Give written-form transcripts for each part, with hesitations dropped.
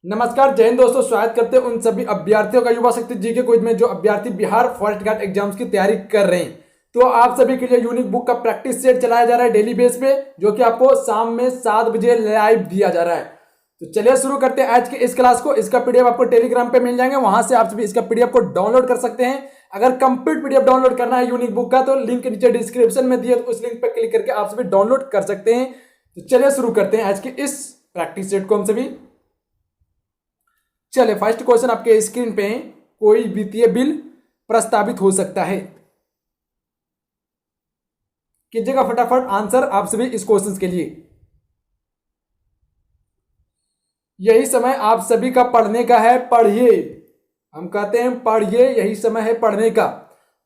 नमस्कार, जय हिंद दोस्तों। स्वागत करते हैं उन सभी अभ्यर्थियों का युवा शक्ति जीके क्विज में जो अभ्यर्थी बिहार फॉरेस्ट गार्ड एग्जाम्स की तैयारी कर रहे हैं। तो आप सभी के लिए यूनिक बुक का प्रैक्टिस सेट चलाया जा रहा है डेली बेस पे, जो कि आपको शाम में 7 बजे लाइव दिया जा रहा है। तो चलिए शुरू करते हैं आज के इस क्लास को। इसका पीडीएफ आपको टेलीग्राम पे मिल जाएंगे, वहां से आप सभी इसका पीडीएफ को डाउनलोड कर सकते हैं। अगर कंप्लीट पीडीएफ डाउनलोड करना है यूनिक बुक का तो लिंक नीचे डिस्क्रिप्शन में दिया, तो उस लिंक पर क्लिक करके आप सभी डाउनलोड कर सकते हैं। तो चलिए शुरू करते हैं आज के इस प्रैक्टिस सेट को हम सभी। चले फर्स्ट क्वेश्चन आपके स्क्रीन पे, कोई वित्तीय बिल प्रस्तावित हो सकता है। कीजिएगा फटाफट आंसर आप सभी इस क्वेश्चन के लिए। यही समय आप सभी का पढ़ने का है, पढ़िए। हम कहते हैं पढ़िए, यही समय है पढ़ने का।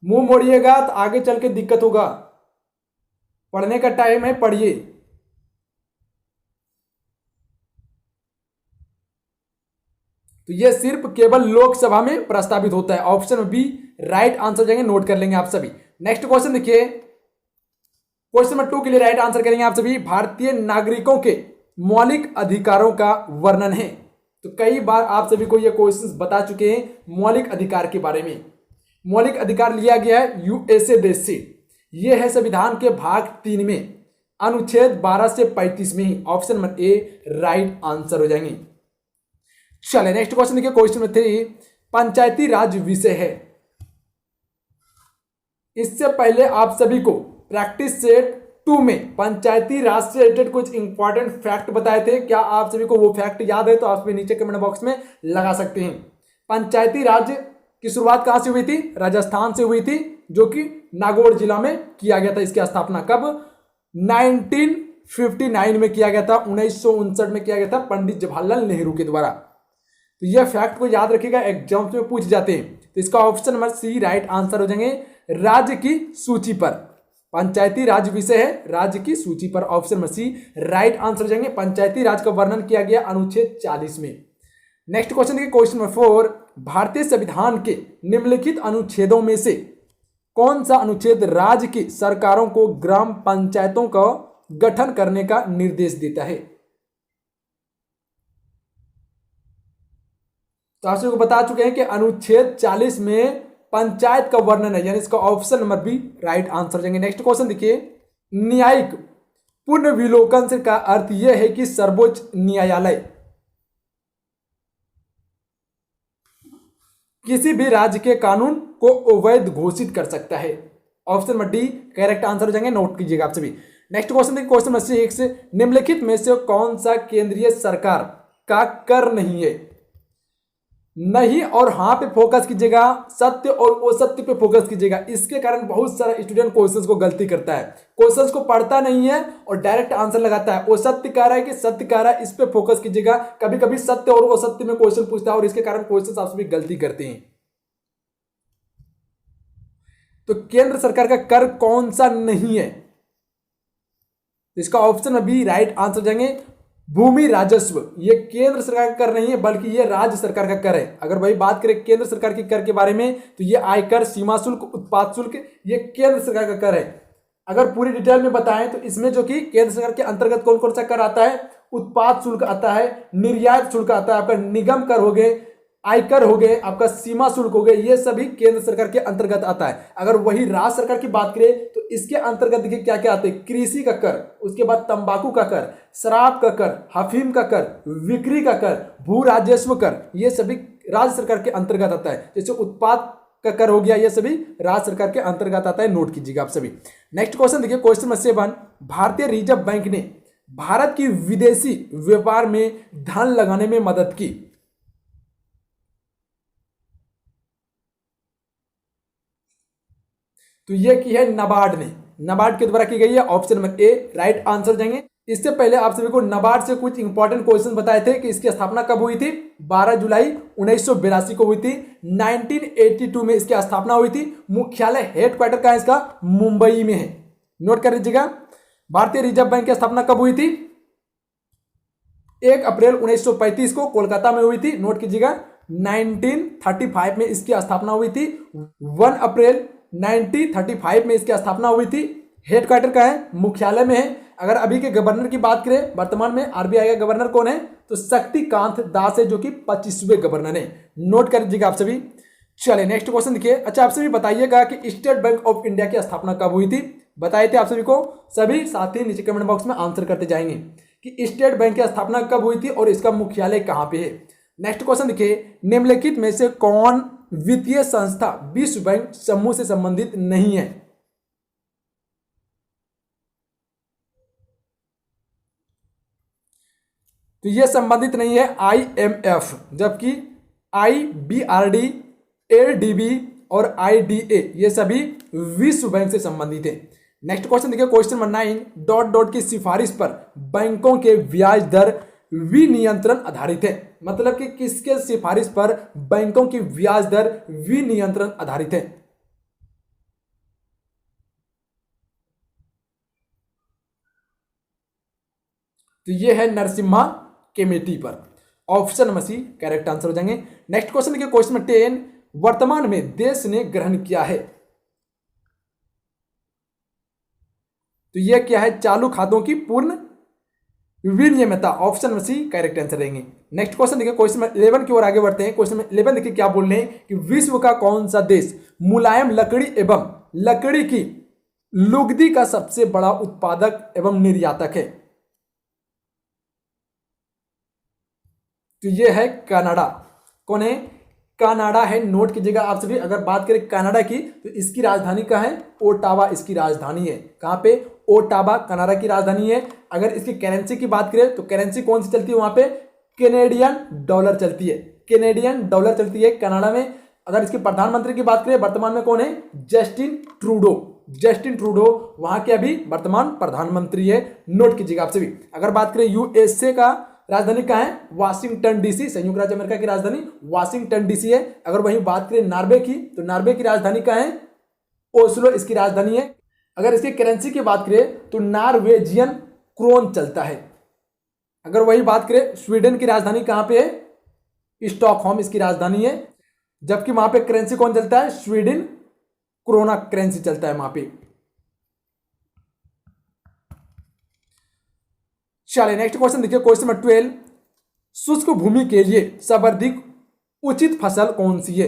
मुंह मोड़िएगा तो आगे चल के दिक्कत होगा। पढ़ने का टाइम है, पढ़िए। तो ये सिर्फ केवल लोकसभा में प्रस्तावित होता है। ऑप्शन बी राइट आंसर जाएंगे, नोट कर लेंगे आप सभी। नेक्स्ट क्वेश्चन देखिए, क्वेश्चन नंबर 2 के लिए राइट आंसर करेंगे आप सभी। भारतीय नागरिकों के मौलिक अधिकारों का वर्णन है। तो कई बार आप सभी को ये क्वेश्चन बता चुके हैं मौलिक अधिकार के बारे में। मौलिक अधिकार लिया गया है यूएसए देश से। यह है संविधान के भाग 3 में अनुच्छेद 12 से 35 में ही। Option number A right answer हो जाएंगे। चले नेक्स्ट क्वेश्चन देखिए, क्वेश्चन नंबर 3 पंचायती राज विषय है। इससे पहले आप सभी को प्रैक्टिस सेट 2 में पंचायती राज से रिलेटेड कुछ इंपॉर्टेंट फैक्ट बताए थे। क्या आप सभी को वो फैक्ट याद है? तो आप सभी नीचे कमेंट बॉक्स में लगा सकते हैं। पंचायती राज की शुरुआत कहां से हुई थी? राजस्थान से हुई थी, जो कि नागौर जिला में किया गया था। इसकी स्थापना कब? 1959 में किया गया था। 1959 में किया गया था पंडित जवाहरलाल नेहरू के द्वारा। तो यह फैक्ट को याद रखिएगा, एग्जाम्स में पूछ जाते हैं। तो इसका option number C right answer हो जाएंगे। राज्य की सूची पर पंचायती राज विषय है, राज्य की सूची पर। Option number C right answer हो जाएंगे। पंचायती राज का वर्णन किया गया अनुच्छेद 40 में। नेक्स्ट क्वेश्चन देखिए, क्वेश्चन नंबर 4 भारतीय संविधान के निम्नलिखित अनुच्छेदों में से कौन सा अनुच्छेद राज्य की सरकारों को ग्राम पंचायतों का गठन करने का निर्देश देता है? तो आप सबको बता चुके हैं कि अनुच्छेद 40 में पंचायत का वर्णन है, यानी इसका option number B right answer जाएंगे। नेक्स्ट क्वेश्चन देखिए, न्यायिक पुनर्विलोकन से का अर्थ यह है कि सर्वोच्च न्यायालय किसी भी राज्य के कानून को अवैध घोषित कर सकता है। Option number D correct answer हो जाएंगे, नोट कीजिएगा आप सभी। नेक्स्ट क्वेश्चन देखिए, क्वेश्चन नंबर 6 निम्नलिखित में से कौन सा केंद्रीय सरकार का कर नहीं है? नहीं और हाँ पे फोकस कीजिएगा, सत्य और असत्य पे फोकस कीजिएगा। इसके कारण बहुत सारा स्टूडेंट क्वेश्चंस को गलती करता है, क्वेश्चंस को पढ़ता नहीं है और डायरेक्ट आंसर लगाता है। असत्य कह रहा है कि सत्य कह रहा है, इस पे फोकस कीजिएगा। कभी कभी सत्य और असत्य में क्वेश्चन पूछता है और इसके कारण क्वेश्चंस आप सभी गलती करते हैं। तो केंद्र सरकार का कर कौन सा नहीं है? इसका ऑप्शन बी राइट आंसर जाएंगे। भूमि राजस्व ये केंद्र सरकार का कर नहीं है, बल्कि ये राज्य सरकार का कर है। अगर वही बात करें केंद्र सरकार के कर के बारे में, तो ये आयकर, सीमा शुल्क, उत्पाद शुल्क ये केंद्र सरकार का कर है। अगर पूरी डिटेल में बताएं तो इसमें जो कि केंद्र सरकार के अंतर्गत कौन कौन सा कर आता है? उत्पाद शुल्क आता है, निर्यात शुल्क आता है, आपका निगम कर हो गए, आयकर हो गए, आपका सीमा शुल्क हो गए, ये सभी केंद्र सरकार के अंतर्गत आता है। अगर वही राज्य सरकार की बात करें तो इसके अंतर्गत देखिए क्या क्या आते हैं? कृषि का कर, उसके बाद तंबाकू का कर, शराब का कर, अफीम का कर, बिक्री का कर, भू राजस्व कर, ये सभी राज्य सरकार के अंतर्गत आता है। जैसे उत्पाद का कर हो गया, ये सभी राज्य सरकार के अंतर्गत आता है, नोट कीजिएगा आप सभी। नेक्स्ट क्वेश्चन देखिए, क्वेश्चन नंबर 7 भारतीय रिजर्व बैंक ने भारत की विदेशी व्यापार में धन लगाने में मदद की। तो ये की है नाबार्ड ने, नाबार्ड के द्वारा की गई है। Option number A right answer जाएंगे। इससे पहले आप सभी को नाबार्ड से कुछ इंपॉर्टेंट क्वेश्चन बताए थे कि इसकी स्थापना कब हुई थी? 12 जुलाई 1982 को हुई थी। 1982 में इसकी स्थापना हुई थी। मुख्यालय हेडक्वार्टर का इसका मुंबई में है, नोट कर लीजिएगा। भारतीय रिजर्व बैंक की स्थापना कब हुई थी? 1 अप्रैल 1935 को कोलकाता में हुई थी, नोट कीजिएगा। 1935 में इसकी स्थापना हुई थी। 1 अप्रैल 1935 में इसकी स्थापना हुई थी। हेडक्वार्टर का है, मुख्यालय में है। अगर अभी के गवर्नर की बात करें, वर्तमान में आरबीआई का गवर्नर कौन है? तो शक्तिकांत दास है जो कि 25वें गवर्नर है। नोट कर लीजिएगा आप सभी। चलिए नेक्स्ट क्वेश्चन देखिए। अच्छा, आप सभी बताइएगा कि स्टेट बैंक ऑफ इंडिया की स्थापना कब हुई थी? बताए थे आप सभी को। सभी साथी नीचे कमेंट बॉक्स में आंसर करते जाएंगे कि स्टेट बैंक की स्थापना कब हुई थी और इसका मुख्यालय कहां पे है। नेक्स्ट क्वेश्चन देखिए, निम्नलिखित में से कौन वित्तीय संस्था विश्व बैंक समूह से संबंधित नहीं है? तो यह संबंधित नहीं है IMF, जबकि IBRD, ADB और IDA ये सभी विश्व बैंक से संबंधित है। नेक्स्ट क्वेश्चन देखिए, क्वेश्चन नंबर 9, डॉट डॉट की सिफारिश पर बैंकों के ब्याज दर विनियंत्रण आधारित है। मतलब कि किसके सिफारिश पर बैंकों की ब्याज दर विनियंत्रण आधारित है? तो ये है नरसिम्हा कमेटी पर। Option number C correct answer हो जाएंगे। नेक्स्ट क्वेश्चन देखिए, क्वेश्चन नंबर 10, वर्तमान में देश ने ग्रहण किया है। तो यह क्या है? चालू खातों की पूर्ण विनियमितता। Option number C correct answer रहेंगे। नेक्स्ट क्वेश्चन देखिए, क्वेश्चन नंबर 11 की ओर आगे बढ़ते हैं। क्वेश्चन नंबर 11 देखिए क्या बोल रहे हैं कि विश्व का कौन सा देश मुलायम लकड़ी एवं लकड़ी की लुगदी का सबसे बड़ा उत्पादक एवं निर्यातक है? तो ये है कनाडा। कौन है? कनाडा है। नोट कीजिएगा आप सभी। अगर बात करें कनाडा की तो इसकी राजधानी कहाँ है? ओटावा इसकी राजधानी है। कहाँ पे? ओटावा कनाडा की राजधानी है। अगर इसकी करेंसी की बात करें तो करेंसी कौन सी चलती है वहां पे? कैनेडियन डॉलर चलती है। कैनेडियन डॉलर चलती है कनाडा में। अगर इसके प्रधानमंत्री की बात करें वर्तमान में कौन है? Justin Trudeau. जस्टिन ट्रूडो वहां के अभी वर्तमान प्रधानमंत्री है। नोट कीजिएगा आप सभी। अगर बात करें USA का राजधानी कहाँ है? वाशिंगटन DC, संयुक्त राज्य अमेरिका की राजधानी वाशिंगटन DC है। अगर वहीं बात करें नॉर्वे की तो नॉर्वे की राजधानी कहाँ है? ओस्लो इसकी राजधानी है। अगर इसकी करेंसी की बात करें तो नॉर्वेजियन क्रोन चलता है। अगर वही बात करें स्वीडन की राजधानी कहाँ पे है? स्टॉकहोम इसकी राजधानी है। जबकि वहां पे करेंसी कौन चलता है? स्वीडन क्रोना करेंसी चलता है वहां पे। चलिए नेक्स्ट क्वेश्चन देखिए, क्वेश्चन नंबर 12, शुष्क भूमि के लिए सर्वाधिक उचित फसल कौन सी है?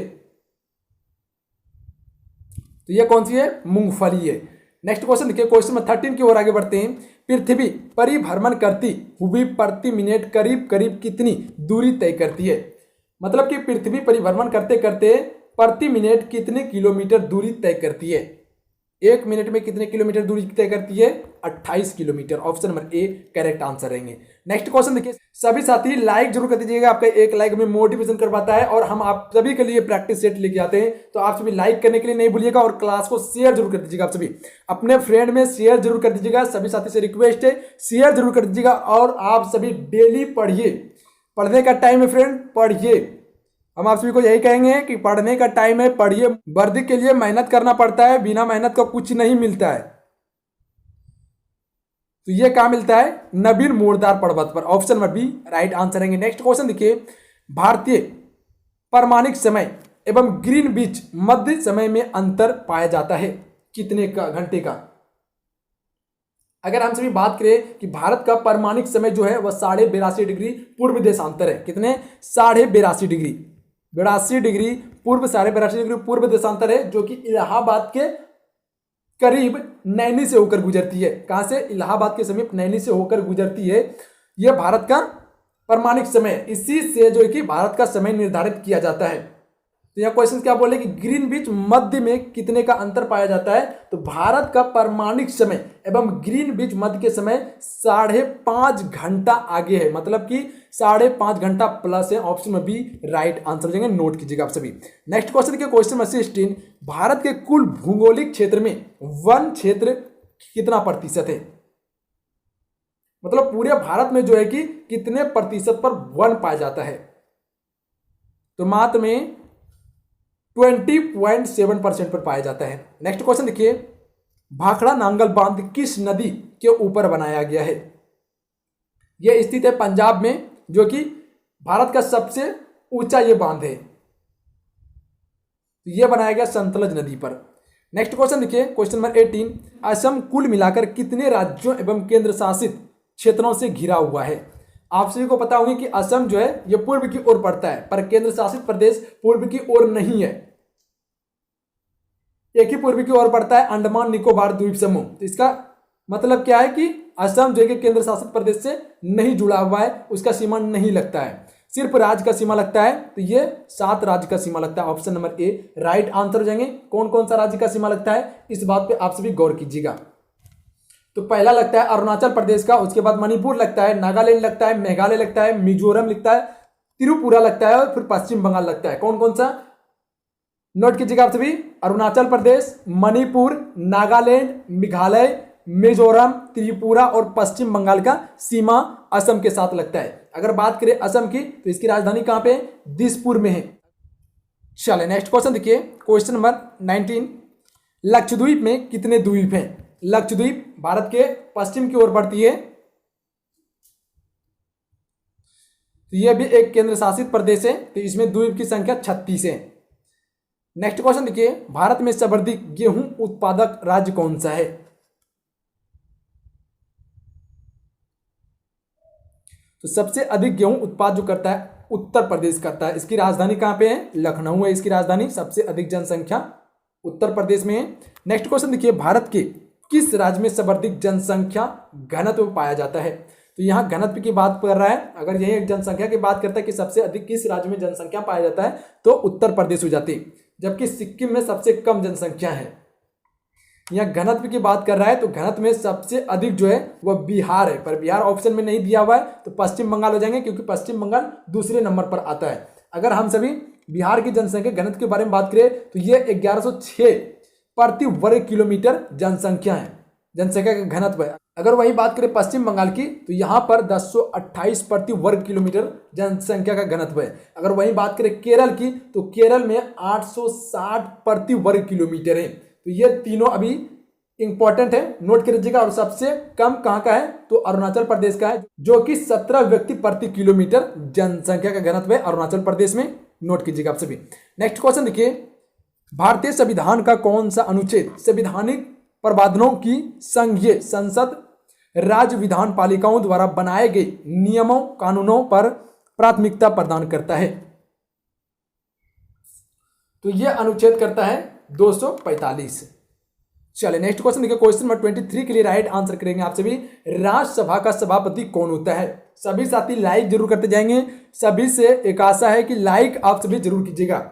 तो ये कौन सी है? मूंगफली है। नेक्स्ट क्वेश्चन देखिए, क्वेश्चन नंबर 13 की ओर आगे बढ़ते हैं। पृथ्वी परिभ्रमण करती हुई प्रति मिनट करीब करीब कितनी दूरी तय करती है? मतलब कि पृथ्वी परिभ्रमण करते करते प्रति मिनट कितने किलोमीटर दूरी तय करती है? 1 मिनट में कितने किलोमीटर दूरी तय करती है? 28 kilometre. Option number A correct answer रहेंगे। नेक्स्ट क्वेश्चन देखिए, सभी साथी लाइक जरूर कर दीजिएगा। आपका एक लाइक में मोटिवेशन करवाता है और हम आप सभी के लिए प्रैक्टिस सेट लेके आते हैं। तो आप सभी लाइक करने के लिए नहीं भूलिएगा और क्लास को शेयर जरूर कर दीजिएगा। आप सभी अपने फ्रेंड में शेयर जरूर कर दीजिएगा। सभी साथी से रिक्वेस्ट है शेयर जरूर कर दीजिएगा। और आप सभी डेली पढ़िए। पढ़ने का टाइम है फ्रेंड, पढ़िए। हम आप सभी को यही कहेंगे कि पढ़ने का टाइम है, पढ़िए। वर्दी के लिए मेहनत करना पड़ता है, बिना मेहनत का कुछ नहीं मिलता है। तो ये क्या मिलता है? नवीन मोड़दार पर्वत पर। Option number B right answer रहेंगे। नेक्स्ट क्वेश्चन देखिए, भारतीय परमाणिक समय एवं ग्रीनविच मध्य समय में अंतर पाया जाता है कितने का घंटे का? अगर हम सभी बात करें कि भारत का परमाणिक समय जो है वह 82.5 डिग्री पूर्व देशांतर है। कितने? 82.5 डिग्री। 82 डिग्री पूर्व, 82.5 डिग्री पूर्व देशांतर है, जो कि इलाहाबाद के करीब नैनी से होकर गुजरती है। कहां से? इलाहाबाद के समीप नैनी से होकर गुजरती है। यह भारत का परमाणिक समय, इसी से जो है कि भारत का समय निर्धारित किया जाता है। तो यह क्वेश्चन क्या बोले कि ग्रीनविच मध्य में कितने का अंतर पाया जाता है? तो भारत का परमाणिक समय एवं ग्रीनविच मध्य के समय 5.5 घंटा आगे है। मतलब कि 5.5 घंटा प्लस है। ऑप्शन में बी राइट आंसर देंगे। नोट कीजिएगा आप सभी। नेक्स्ट क्वेश्चन के क्वेश्चन नंबर 16, भारत के कुल भौगोलिक क्षेत्र में वन क्षेत्र कितना प्रतिशत है? मतलब पूरे भारत में जो है कि कितने प्रतिशत पर वन पाया जाता है? तो मात्र में 20.7% पर पाया जाता है। नेक्स्ट क्वेश्चन देखिए, भाखड़ा नांगल बांध किस नदी के ऊपर बनाया गया है? यह स्थित है पंजाब में, जो कि भारत का सबसे ऊंचा ये बांध है। तो यह बनाया गया सतलज नदी पर। नेक्स्ट क्वेश्चन देखिए, क्वेश्चन नंबर 18, असम कुल मिलाकर कितने राज्यों एवं केंद्र शासित क्षेत्रों से घिरा हुआ है? आप सभी को पता होगा कि असम जो है ये पूर्व की ओर पड़ता है, पर केंद्र शासित प्रदेश पूर्व की ओर नहीं है। एक ही पूर्व की ओर पड़ता है, अंडमान निकोबार द्वीप समूह। तो इसका मतलब क्या है कि असम जो है केंद्र शासित प्रदेश से नहीं जुड़ा हुआ है, उसका सीमा नहीं लगता है, सिर्फ राज्य का सीमा लगता है। तो ये 7 राज्य का सीमा लगता है। Option number A right answer हो जाएंगे। कौन कौन सा राज्य का सीमा लगता है, इस बात पे आप सभी गौर कीजिएगा। तो पहला लगता है अरुणाचल प्रदेश का, उसके बाद मणिपुर लगता है, नागालैंड लगता है, मेघालय लगता है, मिजोरम लगता है, त्रिपुरा लगता है और फिर पश्चिम बंगाल लगता है। कौन कौन सा, नोट कीजिएगा आप सभी। अरुणाचल प्रदेश, मणिपुर, नागालैंड, मेघालय, मिजोरम, त्रिपुरा और पश्चिम बंगाल का सीमा असम के साथ लगता है। अगर बात करें असम की तो इसकी राजधानी कहां पे है, दिसपुर में है। चलिए नेक्स्ट क्वेश्चन देखिए, क्वेश्चन नंबर 19। लक्षद्वीप में कितने द्वीप हैं। लक्षद्वीप भारत के पश्चिम की ओर पड़ती है, तो यह भी एक केंद्र शासित प्रदेश है, तो इसमें द्वीप की संख्या 36 है। नेक्स्ट क्वेश्चन देखिए, भारत में सर्वाधिक गेहूं उत्पादक राज्य कौन सा है। तो सबसे अधिक गेहूं उत्पाद जो करता है उत्तर प्रदेश करता है। इसकी राजधानी कहां पे है, लखनऊ है इसकी राजधानी। सबसे अधिक जनसंख्या उत्तर प्रदेश में है। नेक्स्ट क्वेश्चन देखिए, भारत के किस राज्य में सर्वाधिक जनसंख्या घनत्व पाया जाता है। तो यहाँ घनत्व की बात कर रहा है, अगर यही एक जनसंख्या की बात करता है कि सबसे अधिक किस राज्य में जनसंख्या पाया जाता है, तो उत्तर प्रदेश हो जाती है, जबकि सिक्किम में सबसे कम जनसंख्या है। यहाँ घनत्व की बात कर रहा है, तो घनत्व में सबसे अधिक जो है वह बिहार है, पर बिहार ऑप्शन में नहीं दिया हुआ है, तो पश्चिम बंगाल हो जाएंगे, क्योंकि पश्चिम बंगाल दूसरे नंबर पर आता है। अगर हम सभी बिहार की जनसंख्या घनत्व के बारे में बात करें तो ये 1106 प्रति वर्ग किलोमीटर जनसंख्या है, जनसंख्या का घनत्व है। अगर वही बात करें पश्चिम बंगाल की, तो यहाँ पर 1028 प्रति वर्ग किलोमीटर जनसंख्या का घनत्व है। अगर वही बात करें केरल की, तो केरल में 860 प्रति वर्ग किलोमीटर है। तो ये तीनों अभी इंपॉर्टेंट है, नोट कर लीजिएगा। और सबसे कम कहाँ का है, तो अरुणाचल प्रदेश का है, जो कि 17 व्यक्ति प्रति किलोमीटर जनसंख्या का घनत्व है अरुणाचल प्रदेश में। नोट कीजिएगा आप सभी। नेक्स्ट क्वेश्चन देखिए, भारतीय संविधान का कौन सा अनुच्छेद संवैधानिक प्रावधानों की संघीय संसद राज्य विधान पालिकाओं द्वारा बनाए गए नियमों कानूनों पर प्राथमिकता प्रदान करता है। तो यह अनुच्छेद करता है 245। चलिए नेक्स्ट क्वेश्चन देखिए, क्वेश्चन नंबर 23 के लिए राइट आंसर करेंगे आप सभी। राज्यसभा का सभापति कौन होता है। सभी साथी लाइक जरूर करते जाएंगे, सभी से एक आशा है कि लाइक आप सभी जरूर कीजिएगा,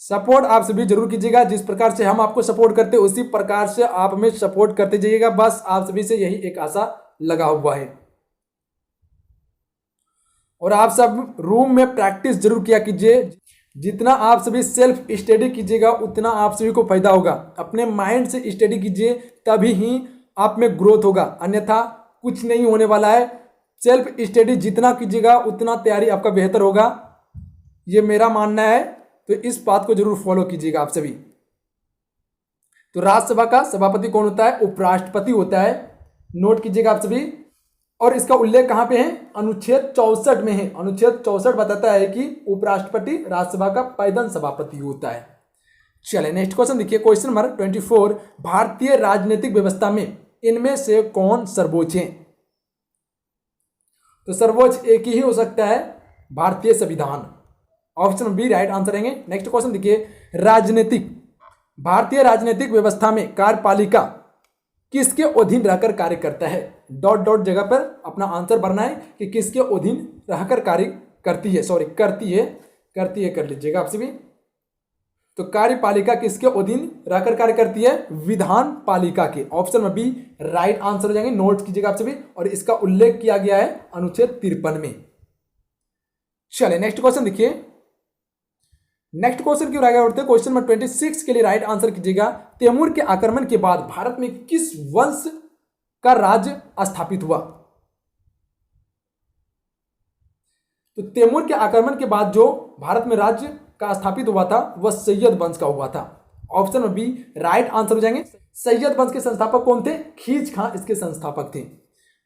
सपोर्ट आप सभी जरूर कीजिएगा। जिस प्रकार से हम आपको सपोर्ट करते हैं उसी प्रकार से आप हमें सपोर्ट करते जाइएगा, बस आप सभी से यही एक आशा लगा हुआ है। और आप सब रूम में प्रैक्टिस जरूर किया कीजिए, जितना आप सभी सेल्फ स्टडी कीजिएगा उतना आप सभी को फायदा होगा। अपने माइंड से स्टडी कीजिए, तभी ही आप में ग्रोथ होगा, अन्यथा कुछ नहीं होने वाला है। सेल्फ स्टडी जितना कीजिएगा उतना तैयारी आपका बेहतर होगा, ये मेरा मानना है। तो इस बात को जरूर फॉलो कीजिएगा आप सभी। तो राज्यसभा का सभापति कौन होता है, उपराष्ट्रपति होता है। नोट कीजिएगा आप सभी। और इसका उल्लेख कहां पे है, अनुच्छेद 64 में है। अनुच्छेद 64 बताता है कि उपराष्ट्रपति राज्यसभा का पैदल सभापति होता है। चलिए नेक्स्ट क्वेश्चन देखिए, क्वेश्चन नंबर 24। भारतीय राजनीतिक व्यवस्था में इनमें से कौन सर्वोच्च है। तो सर्वोच्च एक ही हो सकता है, भारतीय संविधान। ऑप्शन बी राइट आंसर रहेंगे। नेक्स्ट क्वेश्चन देखिए, भारतीय राजनीतिक व्यवस्था में कार्यपालिका किसके अधीन रहकर कार्य करता है। डॉट डॉट जगह पर अपना आंसर भरना है कि किसके अधीन रहकर कार्य करती है, सॉरी करती है कर लीजिएगा आप सभी। तो कार्यपालिका किसके अधीन रहकर कार्य करती है, विधान पालिका के। ऑप्शन में बी राइट आंसर हो जाएंगे, नोट कीजिएगा आप सभी। और इसका उल्लेख किया गया है अनुच्छेद 53 में। चलिए नेक्स्ट क्वेश्चन देखिए, नेक्स्ट क्वेश्चन की ओर आगे बढ़ते हैं। क्वेश्चन नंबर 26 के लिए राइट आंसर कीजिएगा। तैमूर के आक्रमण के बाद भारत में किस वंश का राज्य स्थापित हुआ। तो तैमूर के आक्रमण के बाद जो भारत में राज्य का स्थापित हुआ था वह सैयद वंश का हुआ था। ऑप्शन में बी राइट आंसर हो जाएंगे। सैयद वंश के संस्थापक कौन थे, खीज खां इसके संस्थापक थे।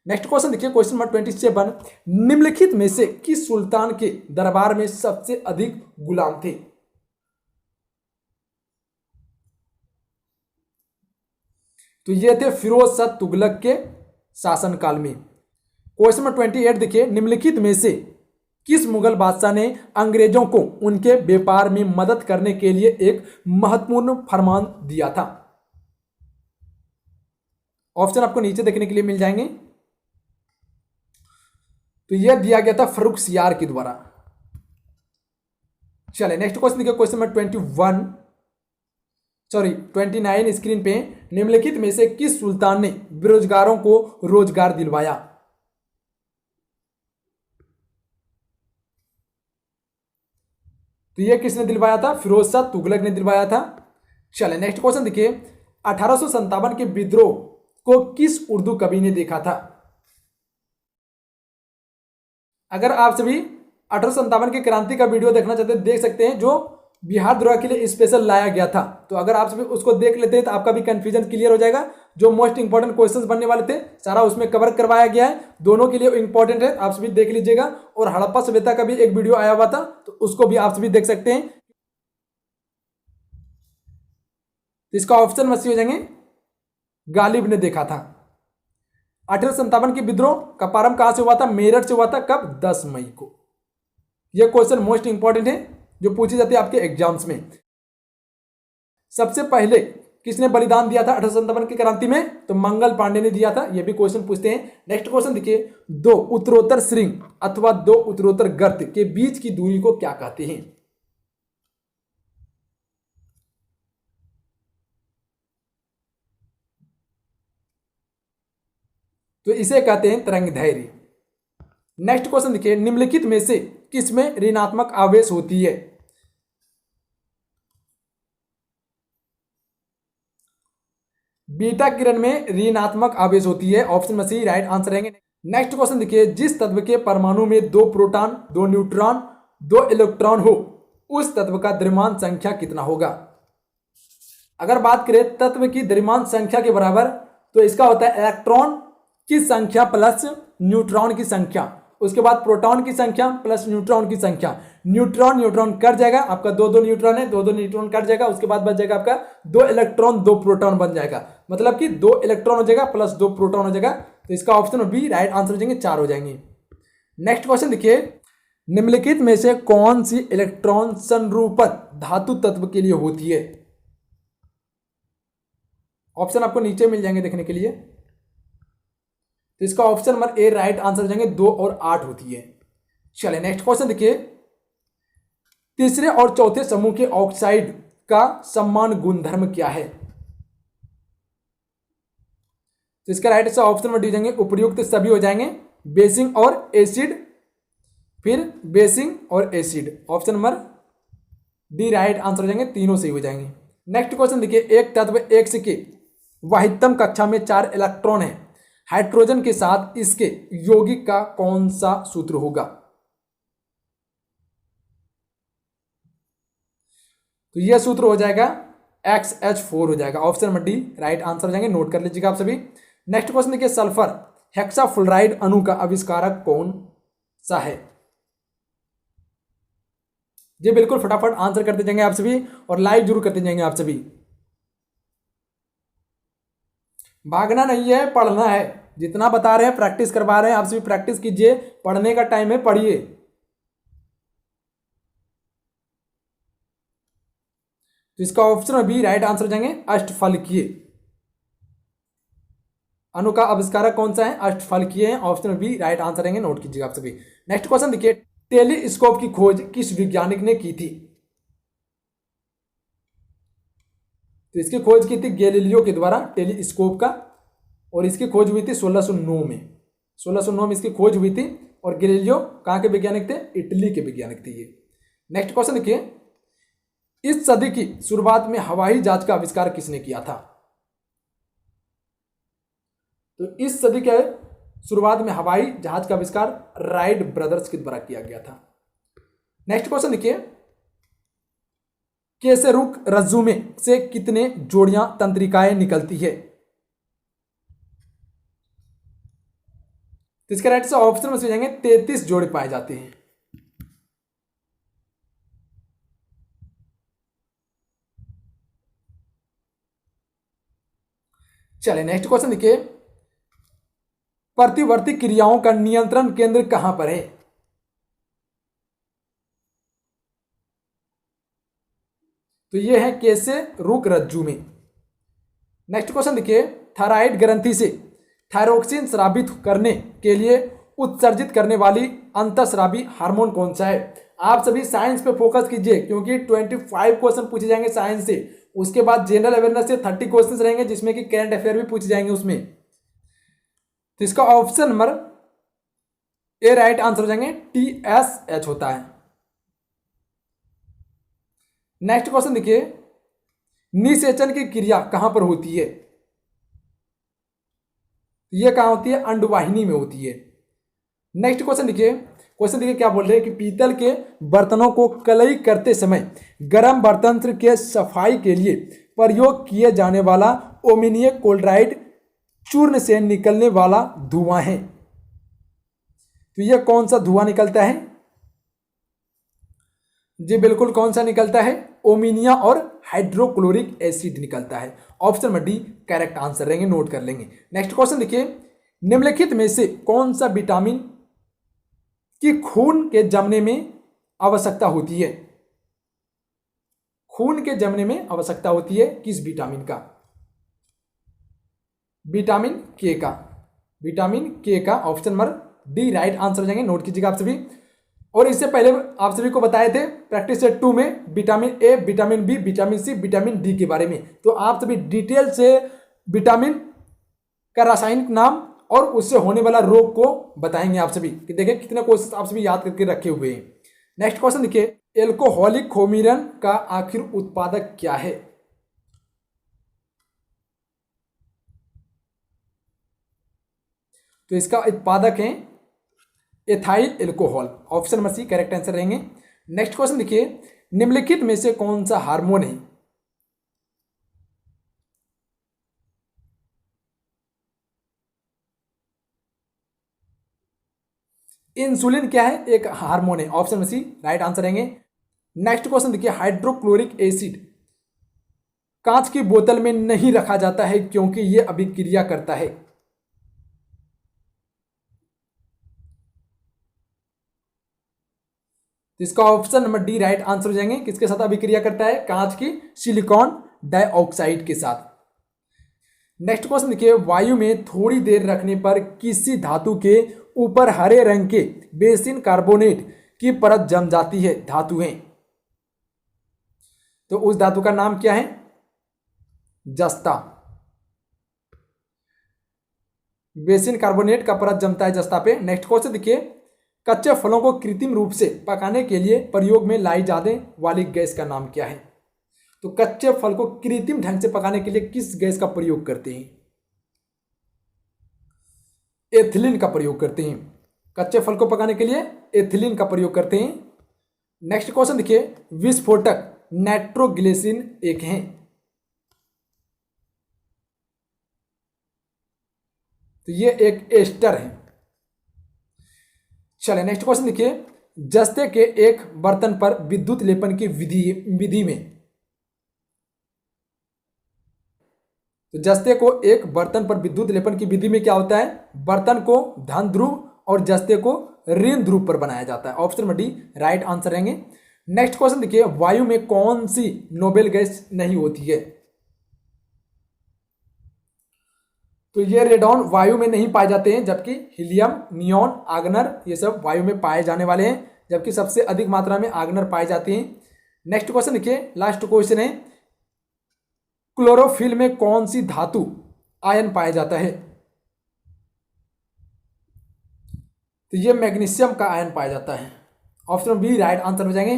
नेक्स्ट क्वेश्चन देखिए, क्वेश्चन नंबर 27। निम्नलिखित में से किस सुल्तान के दरबार में सबसे अधिक गुलाम थे। तो ये थे फिरोज शाह तुगलक के शासनकाल में। क्वेश्चन नंबर 28 देखिए, निम्नलिखित में से किस मुगल बादशाह ने अंग्रेजों को उनके व्यापार में मदद करने के लिए एक महत्वपूर्ण फरमान दिया था? ऑप्शन आपको नीचे देखने के लिए मिल जाएंगे। तो यह दिया गया था फर्रुखसियार के द्वारा। चलिए नेक्स्ट क्वेश्चन देखिए, क्वेश्चन नंबर 29 स्क्रीन पे, निम्नलिखित में से किस सुल्तान ने बेरोजगारों को रोजगार दिलवाया? तो यह किसने दिलवाया था? फिरोज शाह तुगलक ने दिलवाया था। चलिए नेक्स्ट क्वेश्चन देखिए, 1857 के विद्रोह को किस उर्दू कवि ने देखा था? अगर आप सभी 1857 की क्रांति का वीडियो देखना चाहते हैं, देख सकते हैं, जो बिहार द्रोह के लिए स्पेशल लाया गया था। तो अगर आप सभी उसको देख लेते हैं तो आपका भी कंफ्यूजन क्लियर हो जाएगा। जो मोस्ट इंपॉर्टेंट क्वेश्चंस बनने वाले थे सारा उसमें कवर करवाया गया है, दोनों के लिए इंपॉर्टेंट है, आप सभी देख लीजिएगा। और हड़प्पा सभ्यता का भी एक वीडियो आया हुआ था, तो उसको भी आप सभी देख सकते हैं। इसका ऑप्शन मसी हो जाएंगे, गालिब ने देखा था। 1857 की विद्रोह का प्रारंभ कहां से हुआ था? मेरठ से हुआ था। कब? 10 मई को। यह क्वेश्चन मोस्ट इंपॉर्टेंट है जो पूछी जाती है आपके एग्जाम्स में। सबसे पहले किसने बलिदान दिया था 1857 की क्रांति में? तो मंगल पांडे ने दिया था। यह भी क्वेश्चन पूछते हैं। नेक्स्ट क्वेश्चन देखिए, दो उत्तरोत्तर श्रृंग अथवा दो उत्तरोत्तर गर्त के बीच की दूरी को क्या कहते हैं? तो इसे कहते हैं तरंग धैर्य। नेक्स्ट क्वेश्चन देखिए, निम्नलिखित में से किसमें ऋणात्मक आवेश होती है? बीटा किरण में ऋणात्मक आवेश होती है। ऑप्शन में सी राइट आंसर रहेंगे। नेक्स्ट क्वेश्चन देखिए, जिस तत्व के परमाणु में दो प्रोटॉन, दो न्यूट्रॉन, दो इलेक्ट्रॉन हो, उस तत्व का द्रव्यमान संख्या कितना होगा? अगर बात करें तत्व की द्रव्यमान संख्या के बराबर, तो इसका होता है इलेक्ट्रॉन की संख्या प्लस न्यूट्रॉन की संख्या, उसके बाद प्रोटॉन की संख्या प्लस न्यूट्रॉन की संख्या। न्यूट्रॉन न्यूट्रॉन कट जाएगा, आपका दो दो न्यूट्रॉन है, दो दो न्यूट्रॉन कट जाएगा, उसके बाद बच जाएगा आपका दो इलेक्ट्रॉन दो प्रोटॉन बन जाएगा। मतलब कि दो इलेक्ट्रॉन हो जाएगा प्लस दो प्रोटॉन हो जाएगा। तो इसका ऑप्शन बी राइट आंसर हो जाएंगे, 4 हो जाएंगे। नेक्स्ट क्वेश्चन देखिए, निम्नलिखित में से कौन सी इलेक्ट्रॉन संरूपण धातु तत्व के लिए होती है? ऑप्शन आपको नीचे मिल जाएंगे देखने के लिए। तो इसका option number A right answer जाएंगे, 2 और 8 होती है। चलिए नेक्स्ट क्वेश्चन देखिए, तीसरे और चौथे समूह के ऑक्साइड का समान गुणधर्म क्या है? तो इसका right answer option number D जाएंगे, उपयुक्त सभी हो जाएंगे, बेसिंग और एसिड, फिर बेसिंग और acid. Option number D right answer हो जाएंगे, तीनों सही हो जाएंगे। नेक्स्ट क्वेश्चन देखिए, एक तत्व एक्स के वाहितम कक्षा में 4 इलेक्ट्रॉन है, हाइड्रोजन के साथ इसके यौगिक का कौन सा सूत्र होगा? तो यह सूत्र हो जाएगा XH4 हो जाएगा। Option number D right answer हो जाएंगे, नोट कर लीजिएगा आप सभी। नेक्स्ट क्वेश्चन देखिए, सल्फर हेक्साफ्लोराइड अणु का आविष्कारक कौन सा है? जी बिल्कुल फटाफट आंसर करते जाएंगे आप सभी, और लाइक जरूर करते जाएंगे आप सभी। भागना नहीं है, पढ़ना है। जितना बता रहे हैं प्रैक्टिस करवा रहे हैं, आप सभी प्रैक्टिस कीजिए, पढ़ने का टाइम है, पढ़िए। तो इसका ऑप्शन बी राइट आंसर हो जाएंगे, अष्टफलकीय अणु का आविष्कारक कौन सा है? अष्टफलकीय है। ऑप्शन बी राइट आंसर रहेंगे, नोट कीजिएगा आप सभी। नेक्स्ट क्वेश्चन देखिए, टेलीस्कोप की खोज किस वैज्ञानिक ने की थी? तो इसकी खोज की थी गैलीलियो के द्वारा, टेलीस्कोप का, और इसकी खोज हुई थी 1609 में। 1609 में इसकी खोज हुई थी, और गैलीलियो कहाँ के वैज्ञानिक थे? इटली के वैज्ञानिक थे ये। नेक्स्ट क्वेश्चन देखिए, इस सदी की शुरुआत में हवाई जहाज का आविष्कार किसने किया था? तो इस सदी के शुरुआत में हवाई जहाज का आविष्कार राइट ब्रदर्स के द्वारा किया गया था। नेक्स्ट क्वेश्चन देखिए, केसरुक रज्जु में से कितने जोड़ियां तंत्रिकाएं निकलती है? तो इसका राइट से ऑप्शन में से जाएंगे, 33 जोड़े पाए जाते हैं। चलिए नेक्स्ट क्वेश्चन देखिए, प्रतिवर्ती क्रियाओं का नियंत्रण केंद्र कहां पर है? तो ये है कैसे रुक रज्जु में। नेक्स्ट क्वेश्चन देखिए, थायराइड ग्रंथि से थायरोक्सिन स्रावित करने के लिए उत्सर्जित करने वाली अंतःस्रावी हार्मोन कौन सा है? आप सभी साइंस पे फोकस कीजिए क्योंकि 25 क्वेश्चन पूछे जाएंगे साइंस से, उसके बाद जनरल अवेयरनेस से 30 क्वेश्चन रहेंगे जिसमें कि करंट अफेयर भी पूछे जाएंगे उसमें। तो इसका option number A right answer हो जाएंगे, TSH होता है। नेक्स्ट क्वेश्चन देखिए, निषेचन की क्रिया कहां पर होती है? ये कहां होती है? अंडवाहिनी में होती है। नेक्स्ट क्वेश्चन देखिए क्या बोल रहे हैं कि पीतल के बर्तनों को कलई करते समय गर्म बर्तन के सफाई के लिए प्रयोग किए जाने वाला ओमिनियम क्लोराइड चूर्ण से निकलने वाला धुआं है। तो यह कौन सा धुआं निकलता है? जी बिल्कुल, कौन सा निकलता है? ओमिनिया और हाइड्रोक्लोरिक एसिड निकलता है। Option number D correct answer रहेंगे, नोट कर लेंगे। नेक्स्ट क्वेश्चन देखिए, निम्नलिखित में से कौन सा विटामिन की खून के जमने में आवश्यकता होती है? खून के जमने में आवश्यकता होती है किस विटामिन का? विटामिन के का। विटामिन के का option number D right answer हो जाएंगे, नोट कीजिएगा आप सभी। और इससे पहले आप सभी को बताए थे प्रैक्टिस सेट 2 में vitamin A, vitamin B, vitamin C, vitamin D के बारे में। तो आप सभी डिटेल से विटामिन का रासायनिक नाम और उससे होने वाला रोग को बताएंगे आप सभी कि देखिए कितने क्वेश्चन आप सभी याद करके रखे हुए हैं। नेक्स्ट क्वेश्चन देखिए, एल्कोहलिक खोमीरन का आखिर उत्पादक क्या है? तो इसका उत्पादक है ethyl alcohol. Option number C correct answer रहेंगे। नेक्स्ट क्वेश्चन देखिए, निम्नलिखित में से कौन सा हार्मोन है? इंसुलिन क्या है? एक हार्मोन है। Option number C right answer रहेंगे। नेक्स्ट क्वेश्चन देखिए, हाइड्रोक्लोरिक एसिड कांच की बोतल में नहीं रखा जाता है क्योंकि यह अभिक्रिया करता है। तो इसका option number D right answer हो जाएंगे। किसके साथ अभिक्रिया करता है? कांच की सिलिकॉन डाइऑक्साइड के साथ। नेक्स्ट क्वेश्चन देखिए, वायु में थोड़ी देर रखने पर किसी धातु के ऊपर हरे रंग के बेसिन कार्बोनेट की परत जम जाती है? धातु है तो उस धातु का नाम क्या है? जस्ता। बेसिन कार्बोनेट का परत जमता है जस्ता पे। नेक्स्ट क्वेश्चन देखिए, कच्चे फलों को कृत्रिम रूप से पकाने के लिए प्रयोग में लाई जाने वाली गैस का नाम क्या है? तो कच्चे फल को कृत्रिम ढंग से पकाने के लिए किस गैस का प्रयोग करते हैं? एथिलीन का प्रयोग करते हैं। कच्चे फल को पकाने के लिए एथिलीन का प्रयोग करते हैं। नेक्स्ट क्वेश्चन देखिए, विस्फोटक नाइट्रोग्लिसरीन एक है। तो ये एक एस्टर है। चलिए नेक्स्ट क्वेश्चन देखिए, जस्ते के एक बर्तन पर विद्युत लेपन की विधि में, तो जस्ते को एक बर्तन पर विद्युत लेपन की विधि में क्या होता है? बर्तन को धन ध्रुव और जस्ते को ऋण ध्रुव पर बनाया जाता है। Option number D right answer रहेंगे। नेक्स्ट क्वेश्चन देखिए, वायु में कौन सी नोबेल गैस नहीं होती है? तो ये रेडॉन वायु में नहीं पाए जाते हैं, जबकि हीलियम, नियॉन, आग्नर ये सब वायु में पाए जाने वाले हैं, जबकि सबसे अधिक मात्रा में आग्नर पाए जाते हैं। नेक्स्ट क्वेश्चन देखिए, लास्ट क्वेश्चन है, क्लोरोफिल में कौन सी धातु आयन पाया जाता है? तो ये मैग्नीशियम का आयन पाया जाता है। ऑप्शन बी राइट आंसर हो जाएंगे।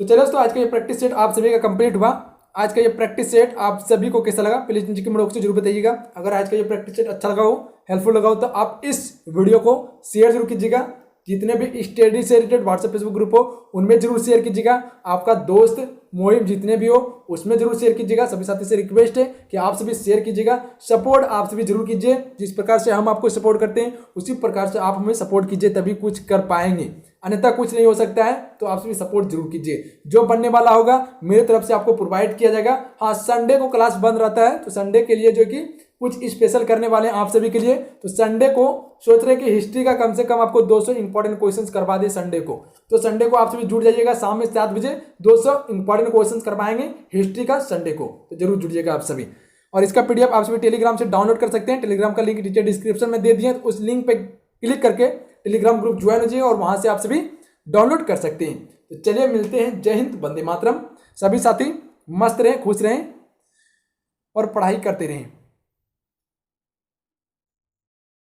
तो चलो दोस्तों, आज का ये प्रैक्टिस सेट आप सभी का कंप्लीट हुआ। आज का ये प्रैक्टिस सेट आप सभी को कैसा लगा प्लीज नीचे कमेंट बॉक्स में जरूर बताइएगा। अगर आज का ये प्रैक्टिस सेट अच्छा लगा हो, हेल्पफुल लगा हो, तो आप इस वीडियो को शेयर जरूर कीजिएगा। जितने भी स्टडी से रिलेटेड व्हाट्सएप फेसबुक ग्रुप हो उनमें जरूर शेयर कीजिएगा। आपका दोस्त मोहिम जितने भी हो उसमें जरूर शेयर कीजिएगा। सभी साथी से रिक्वेस्ट है कि आप सभी शेयर कीजिएगा। सपोर्ट आप सभी जरूर कीजिए। जिस प्रकार से हम आपको सपोर्ट करते हैं उसी प्रकार से आप हमें सपोर्ट कीजिए, तभी कुछ कर पाएंगे, अन्यथा कुछ नहीं हो सकता है। तो आप सभी सपोर्ट जरूर कीजिए। जो बनने वाला होगा मेरी तरफ से आपको प्रोवाइड किया जाएगा। हाँ, संडे को क्लास बंद रहता है, तो संडे के लिए जो कि कुछ स्पेशल करने वाले हैं आप सभी के लिए। तो संडे को सोच रहे हैं कि हिस्ट्री का कम से कम आपको 200 इंपॉर्टेंट क्वेश्चंस करवा दे संडे को। तो संडे को आप सभी जुड़ जाइएगा, शाम में 7 बजे 200 इंपॉर्टेंट क्वेश्चंस करवाएंगे हिस्ट्री का संडे को, तो जरूर जुड़िएगा आप सभी। और इसका पीडीएफ आप सभी टेलीग्राम से डाउनलोड कर सकते हैं। टेलीग्राम का लिंक नीचे डिस्क्रिप्शन में दे दिए, तो उस लिंक पे क्लिक करके टेलीग्राम ग्रुप ज्वाइन हो जाइए और वहां से आप सभी डाउनलोड कर सकते हैं। तो चलिए मिलते हैं। जय हिंद, वंदे मातरम। सभी साथी मस्त रहें, खुश रहें और पढ़ाई करते रहें।